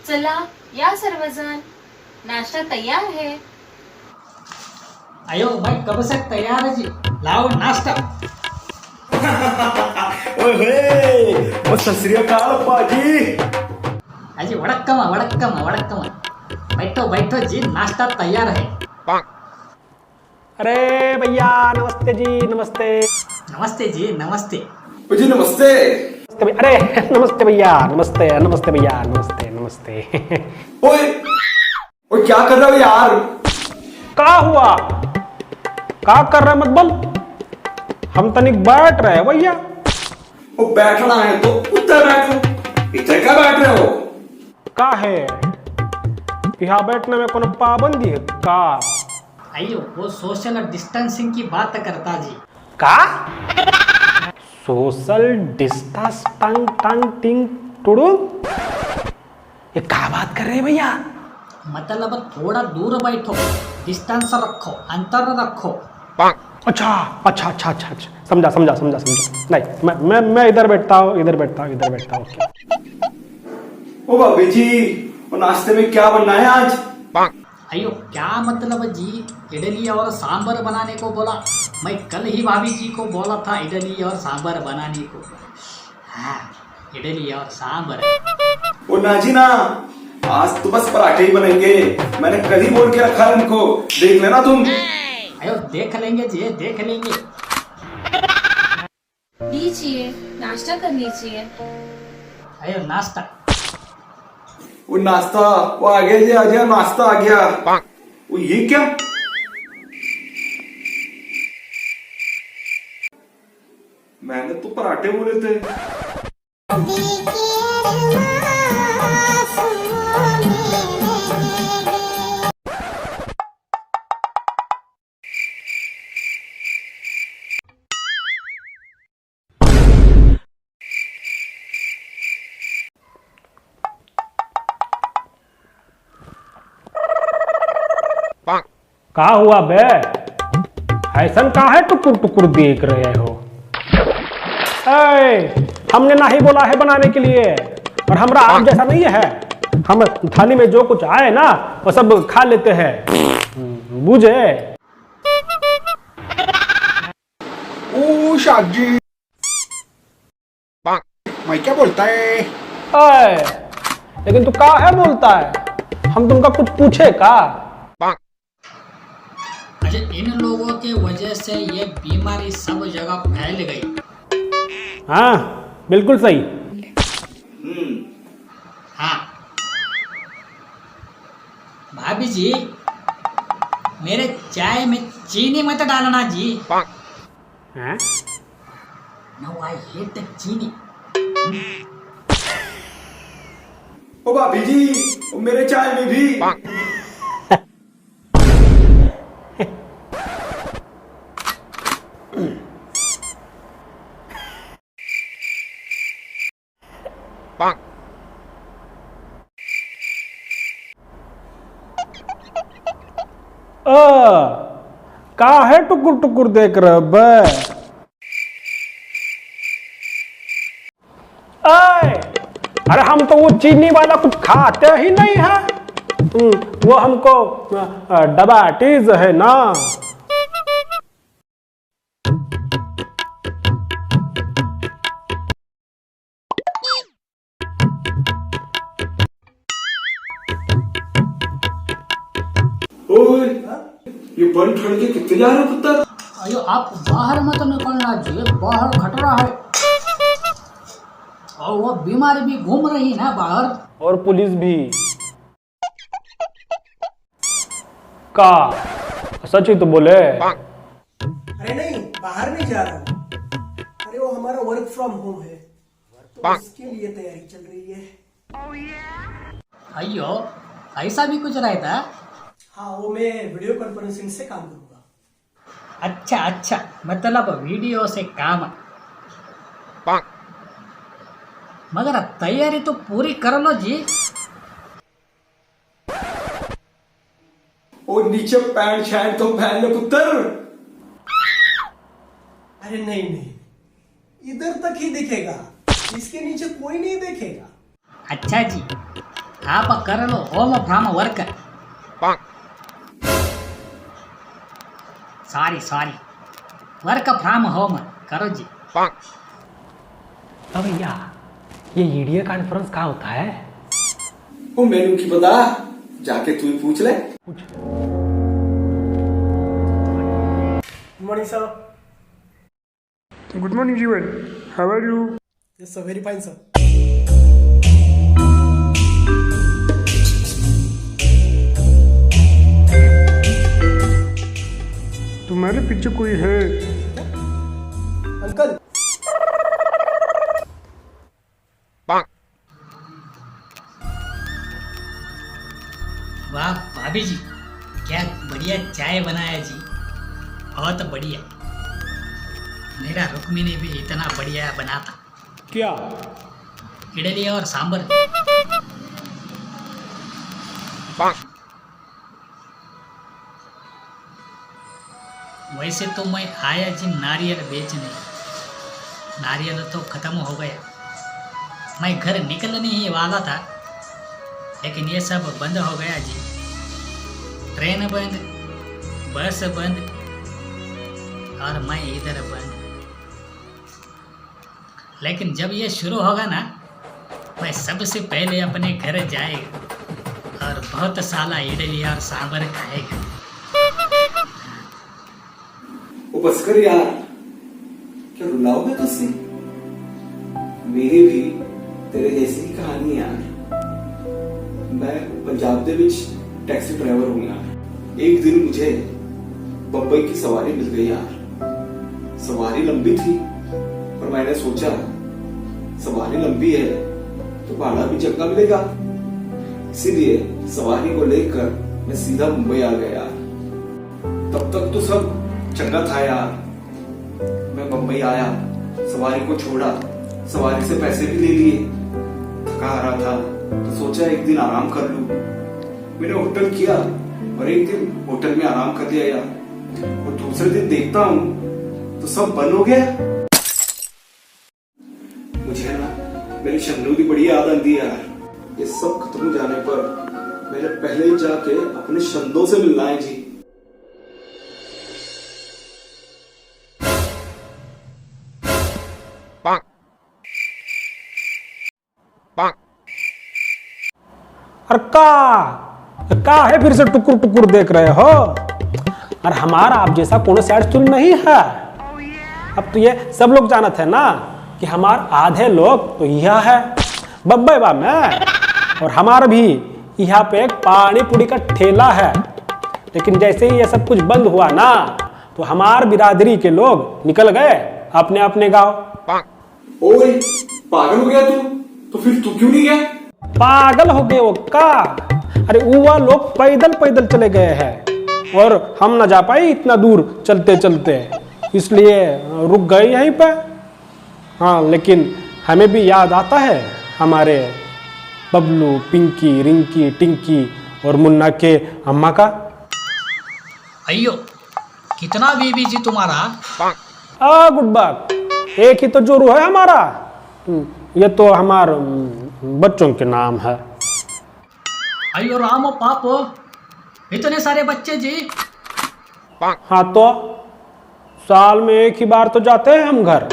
चला या सर्वजण, नाश्ता तयार है। अयो भाई कब से तैयार है जी, लाओ नाश्ता। ओए सत श्री अकाल पाजी। अजी वड़क्कम वड़क्कम वड़क्कम, बैठो बैठो जी, नाश्ता तैयार है। अरे भैया नमस्ते जी, नमस्ते। नमस्ते जी नमस्ते। जी नमस्ते। अरे नमस्ते भैया, नमस्ते नमस्ते भैया, नमस्ते नमस्ते। ओए ओए क्या कर रहे हो यार? का हुआ? का कर रहे मत बोल, हम तनिक बैठ रहे भैया। वो बैठना है तो उधर बैठो, इधर क्या बैठ रहे हो? का है यहाँ बैठने में कोनो पाबंदी है का? अयो वो सोशल डिस्टेंसिंग की बात करता जी। का सोशल डिस्टेंस टंग टंग टिंग टुडू, ये का बात कर रहे हैं भैया? मतलब थोड़ा दूर बैठो, डिस्टेंस रखो, अंतर रखो। अच्छा अच्छा अच्छा अच्छा अच्छा, समझा समझा समझा समझा। नहीं मैं इधर बैठता हूँ, इधर बैठता हूँ, इधर बैठता हूँ। ओ भाभी जी, वो नाश्ते में क्या बनना है आज? अयो क्या मतलब जी, इडली और सांभर बनाने को बोला। मैं कल ही भाभी जी को बोला था इडली और सांभर बनाने को। हाँ, इडली और सांभर। वो नाजी ना, आज तो बस पराठे ही बनेंगे। मैंने कल ही बोल के रखा है उनको, देख लेना तुम। अयो देख लेंगे जी, देख लेंगे। लीजिए, नाश्ता कर लीजिए। अयो नाश्ता। वो नाश्ता, वो आ गया जी, आ गया नाश्ता आ गया। वो ये क्या? मैंने तो पराठे बोले थे। का हुआ बे, ऐसन का है टुकुर टुकुर देख रहे हो? हमने ना ही बोला है बनाने के लिए, और हमरा आप जैसा नहीं है। हम थाली में जो कुछ आए ना वो सब खा लेते हैं, बुझे? ओ शाजी, मैं क्या बोलता है? लेकिन तू का है बोलता है, हम तुमका कुछ पूछे का? अच्छा, इन लोगों के वजह से ये बीमारी सब जगह फैल गई। हाँ बिल्कुल सही। हाँ भाभी जी, मेरे चाय में चीनी मत डालना जी। हैं? नो आई हेट चीनी। ओ भाभी जी, वो मेरे चाय में भी। का है टुकुर टुकुर देख रहे बे? अरे हम तो वो चीनी वाला कुछ खाते ही नहीं है। वो हमको डायबिटीज है ना। ओए, ये बंद छोड़ के कितने जा रहे हो पुत्र? अयो आप बाहर मत निकलना जी, बाहर खतरा है। और वो बीमारी भी घूम रही ना बाहर। और पुलिस भी। का सच ही तो बोले। अरे नहीं, बाहर नहीं जा रहा हूँ। अरे वो हमारा वर्क फ्रॉम होम है, तो उसके लिए तैयारी चल रही है। अयो ऐसा भी कुछ रहता है? हाँ, वो मैं वीडियो कॉन्फ्रेंसिंग से काम करूंगा। अच्छा अच्छा, मतलब वीडियो से काम। मगर तैयारी तो पूरी कर लो जी। और नीचे पैंट शर्ट तो पहन लो पुत्र। अरे नहीं नहीं, इधर तक ही दिखेगा, इसके नीचे कोई नहीं देखेगा। अच्छा जी, आप कर लो home from work. Sorry work from home करो जी। अब भैया ये वीडियो कॉन्फ्रेंस कहाँ होता है? वो मेनू की पता, जाके तू ही पूछ ले। Good morning sir. Good morning, Jeevan. How are you? Yes sir, very fine sir. तुम्हारे पीछे कोई है? अंकल वाह भाभी जी, क्या बढ़िया चाय बनाया जी, बहुत बढ़िया। मेरा रुक्मिनी भी इतना बढ़िया बनाता। क्या? इडली और सांबर। वैसे तो मैं आया जी नारियल बेचने, नारियल तो ख़त्म हो गया। मैं घर निकलने ही वाला था, लेकिन ये सब बंद हो गया जी। ट्रेन बंद, बस बंद और मैं इधर बंद। लेकिन जब ये शुरू होगा ना, मैं सबसे पहले अपने घर जाएगा और बहुत साला इडली और सांबर खाएगा। वो बस कर यार, क्या रुलाओगे तुझसे? मेरी भी तेरे जैसी ही कहानी यार। मैं पंजाब ਦੇ ਵਿੱਚ टैक्सी ड्राइवर हूँ यार। एक दिन मुझे बम्बई की सवारी मिल गई यार। सवारी लंबी थी और मैंने सोचा सवारी लंबी है तो भाड़ा भी चंगा मिलेगा, इसीलिए सवारी को लेकर मैं सीधा मुंबई आ गया यार। तब तक तो सब चंगा था यार। मैं मुंबई आया, सवारी को छोड़ा, सवारी से पैसे भी ले लिए। थका आ रहा था तो सोचा एक दिन आराम कर लूं। मैंने होटल किया और एक दिन होटल में आराम कर लिया यार। और दूसरे दिन देखता हूँ तो सब बंद हो गया। मुझे ना मेरी शन्नू की बड़ी याद आती है यार। ये सब खत्म हो जाने पर मैंने पहले ही जाके अपने शंदों से मिलना है जी। और का है फिर से टुकुर टुकुर देख रहे हो? और हमारा आप जैसा कोनो सैड स्टोरी नहीं है। अब तो ये सब लोग जानते हैं ना कि हमार आधे लोग तो यह है बब्बा में, और हमारा भी यहाँ पे एक पानी पूरी का ठेला है। लेकिन जैसे ही ये सब कुछ बंद हुआ ना, तो हमार बिरादरी के लोग निकल गए अपने अपने गाँव। ओए पागल हो गया तू? तो फिर तू क्यों नहीं गया? पागल हो गए वो का? अरे वो लोग पैदल पैदल चले गए हैं और हम ना जा पाए इतना दूर चलते चलते, इसलिए रुक गए यहीं पे। हाँ, लेकिन हमें भी याद आता है हमारे बबलू, पिंकी, रिंकी, टिंकी और मुन्ना के अम्मा का। अयो कितना बीबी जी तुम्हारा। गुड, एक ही तो जोरू है हमारा। ये तो हमार बच्चों के नाम है। अयो राम पापो, इतने सारे बच्चे जी। हाँ, तो साल में एक ही बार तो जाते हैं हम घर,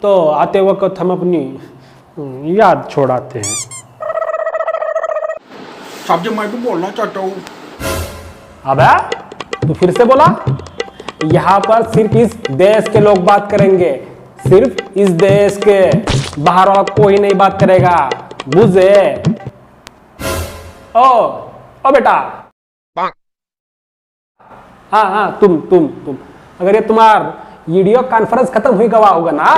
तो आते वक्त हम अपनी याद छोड़ाते हैं। साहब जी, मैं भी बोलना चाहता हूँ। अबे तू फिर से बोला? यहाँ पर सिर्फ इस देश के लोग बात करेंगे, सिर्फ इस देश के, बाहर वाला कोई नहीं बात करेगा, बुझे? ओ बेटा। हाँ, तुम अगर ये तुम्हार वीडियो कॉन्फ्रेंस खत्म हुई गवा होगा ना,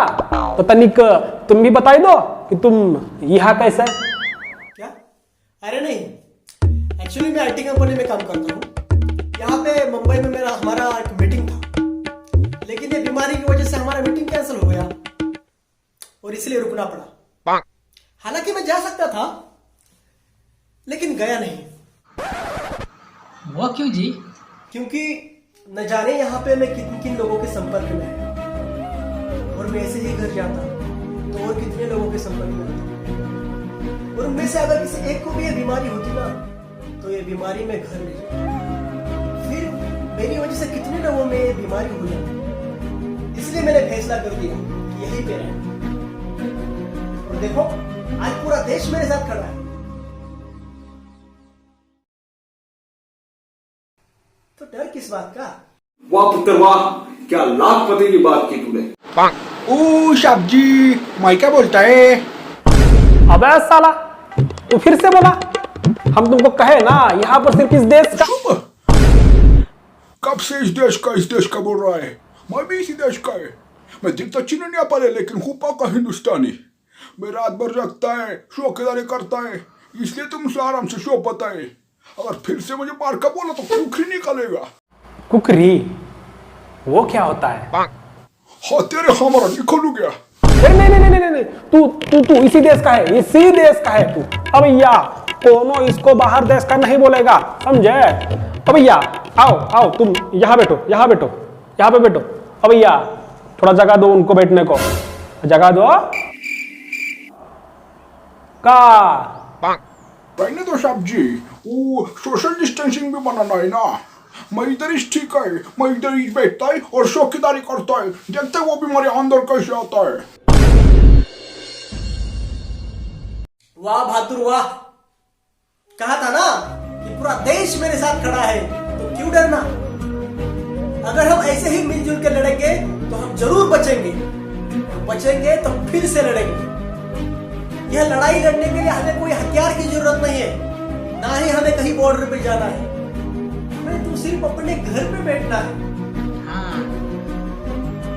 तो तनिक तुम भी बताई दो कि तुम यहाँ कैसे? क्या? अरे नहीं, एक्चुअली मैं आईटी कंपनी में काम करता हूँ। यहाँ पे मुंबई में हमारा एक मीटिंग था, लेकिन ये बीमारी की वजह से हमारा मीटिंग कैंसिल हो गया और इसलिए रुकना पड़ा। हालांकि मैं जा सकता था, लेकिन गया नहीं। वो क्यों जी? क्योंकि न जाने यहाँ पे मैं किन किन लोगों के संपर्क में है, और मैं ऐसे ही घर जाता तो और कितने लोगों के संपर्क में आता। और उनमें से अगर किसी एक को भी ये बीमारी होती ना, तो ये बीमारी में घर ले जाए, फिर मेरी वजह से कितने लोगों में ये बीमारी हो जाए। इसलिए मैंने फैसला कर दिया कि यहीं पे रहें। और देखो, आज पूरा देश मेरे साथ खड़ा है। तो डर किस बात का? वाह पुत्र वाह, क्या लाखपति की बात की तूने। ओ शाबजी, मैं क्या बोलता है? अबे साला, तू फिर से बोला। हम तुमको कहे ना, यहाँ पर सिर्फ इस देश का। कब से इस देश का बोल रहा है? मैं भी इसी देश का है। मैं दिखता चीनी पाले, लेकिन हूँ पक्का हिंदुस्तानी। मैं रात भर जगता है, शौकीदारी करता है, इसलिए तुमसे आराम से शो पता है। अगर फिर से मुझे मार का बोला तो कुकरी निकलेगा। कुकरी? वो क्या होता है? हाँ तेरे हमारा निकल गया। नहीं, तू इसी देश का है, इसी देश का है तू। अब भैया कोनो इसको बाहर देश का नहीं बोलेगा, समझे? अब भैया आओ, तुम यहाँ बैठो, यहाँ पे बैठो। अब भैया थोड़ा जगह दो उनको बैठने को, जगह दो। का रहने दो साहब जी, वो सोशल डिस्टेंसिंग भी बनाना है ना। मैं इधर ही ठीक है, मैं इधर ही बैठता है और शौकीदारी करता है। देखते वो भी मेरे अंदर कैसे आता है। वाह बहादुर वाह, कहा था ना कि पूरा देश मेरे साथ खड़ा है, तो क्यों डरना? अगर हम ऐसे ही मिलजुल कर लड़ेंगे तो हम जरूर बचेंगे तो फिर से लड़ेंगे। यह लड़ाई लड़ने के लिए हमें कोई हथियार की जरूरत नहीं है, ना ही हमें कहीं बॉर्डर पे जाना है। हमें तो सिर्फ अपने घर पे बैठना है।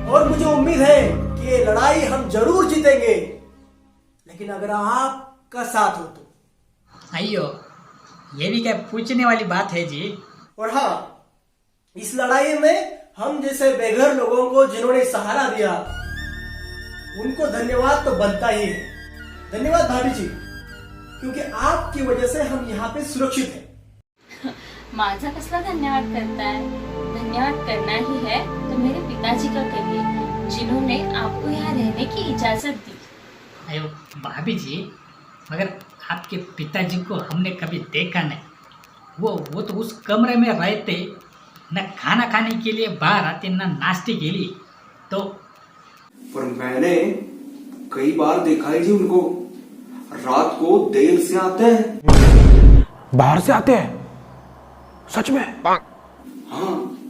और मुझे उम्मीद है कि ये लड़ाई हम जरूर जीतेंगे, लेकिन अगर आपका साथ हो तो। अयो, ये भी क्या पूछने वाली बात है जी। और हाँ, इस लड़ाई में हम जैसे बेघर लोगों को जिन्होंने सहारा दिया, उनको धन्यवाद तो बनता ही है। धन्यवाद भाभी जी, क्योंकि आपकी वजह से हम यहाँ पे सुरक्षित हैं। माझा कसला धन्यवाद करता है? धन्यवाद करना ही है तो मेरे पिताजी का करिए, जिन्होंने आपको यहाँ रहने की इजाजत दी। अयो भाभी जी, मगर आपके पिताजी को हमने कभी देखा नहीं। वो तो उस कमरे में रहते, न खाना खाने के लिए बाहर आते, न नाश्ते के लिए। तो पर मैंने कई बार देखा है जी उनको, रात को देर से आते हैं। बाहर से आते हैं? सच में? हाँ,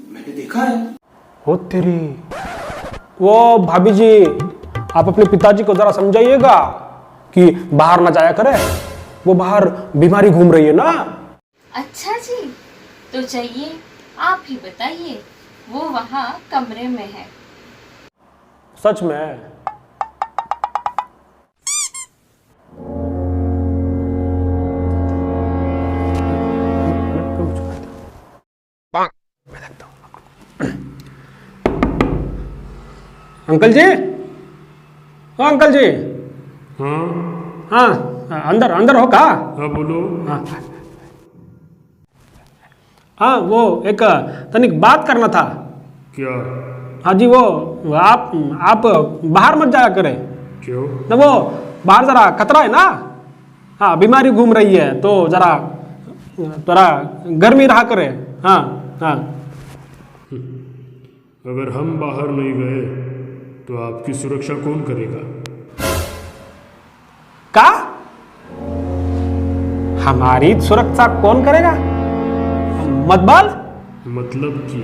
मैंने देखा है। हो तेरी। वो भाभी जी, आप अपने पिताजी को जरा समझाइएगा कि बाहर ना जाया करे, वो बाहर बीमारी घूम रही है ना। अच्छा जी, तो चाहिए आप ही बताइए, वो वहाँ कमरे में है। सच में? अंकल जी, हाँ अंकल जी। हाँ, अंदर हो का? हाँ बोलो। हाँ वो एक तनिक बात करना था। क्या? हाँ जी, वो आप बाहर मत जाया करें क्यों? ना, वो बाहर जरा खतरा है ना। हाँ, बीमारी घूम रही है, तो जरा गर्मी रहा करे। हाँ। अगर हम बाहर नहीं गए तो आपकी सुरक्षा कौन करेगा? का? हमारी सुरक्षा कौन करेगा? मतबल? मतलब कि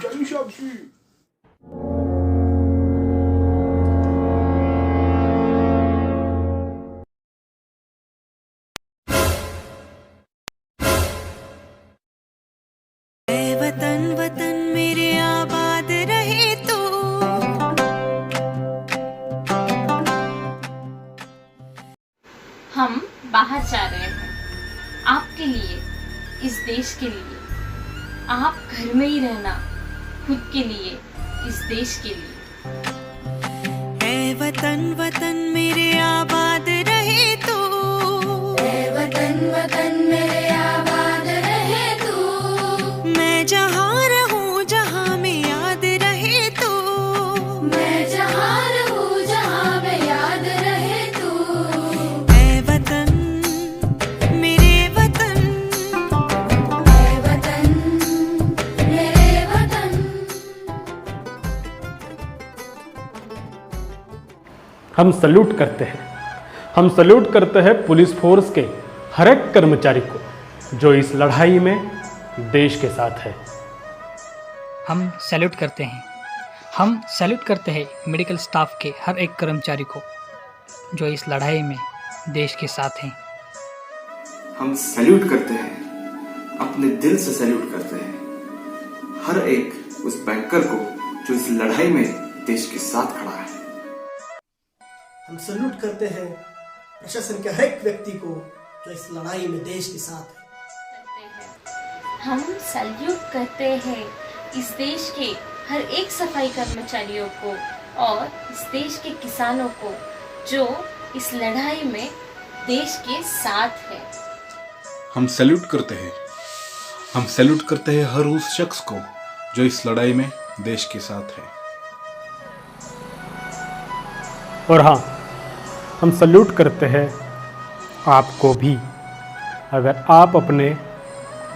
जय साहब जी। वतन वतन मेरे आबाद रहे तू, बाहर जा रहे हैं, आपके लिए, इस देश के लिए। आप घर में ही रहना, खुद के लिए, इस देश के लिए। ऐ वतन वतन मेरे आबाद रहे तू, ऐ वतन वतन मेरे आबाद रहे तू। मैं जहाँ रहूँ जहाँ में याद रहे तू, मैं जहाँ रहूँ जहाँ में याद रहे तू। ऐ वतन मेरे वतन, ऐ वतन मेरे वतन। हम सल्यूट करते हैं, हम सल्यूट करते हैं पुलिस फोर्स के हर एक कर्मचारी को जो इस लड़ाई में देश के साथ है। हम सैल्यूट करते हैं, हम सैल्यूट करते हैं मेडिकल स्टाफ के हर एक कर्मचारी को जो इस लड़ाई में देश के साथ हैं। हम सैल्यूट करते हैं, अपने दिल से सैल्यूट करते हैं हर एक उस बैंकर को जो इस लड़ाई में देश के साथ खड़ा है। हम सल्यूट करते हैं प्रशासन के हर एक व्यक्ति को जो इस लड़ाई में देश के साथ है। हम सल्यूट करते हैं इस देश के हर एक सफाई कर्मचारियों को और इस देश के किसानों को जो इस लड़ाई में देश के साथ है। हम सैल्यूट करते हैं, हम सैल्यूट करते हैं हर उस शख्स को जो इस लड़ाई में देश के साथ है। और हाँ, हम सल्यूट करते हैं आपको भी, अगर आप अपने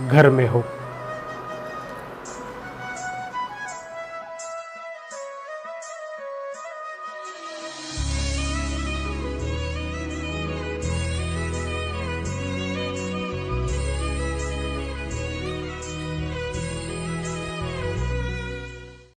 घर में हो।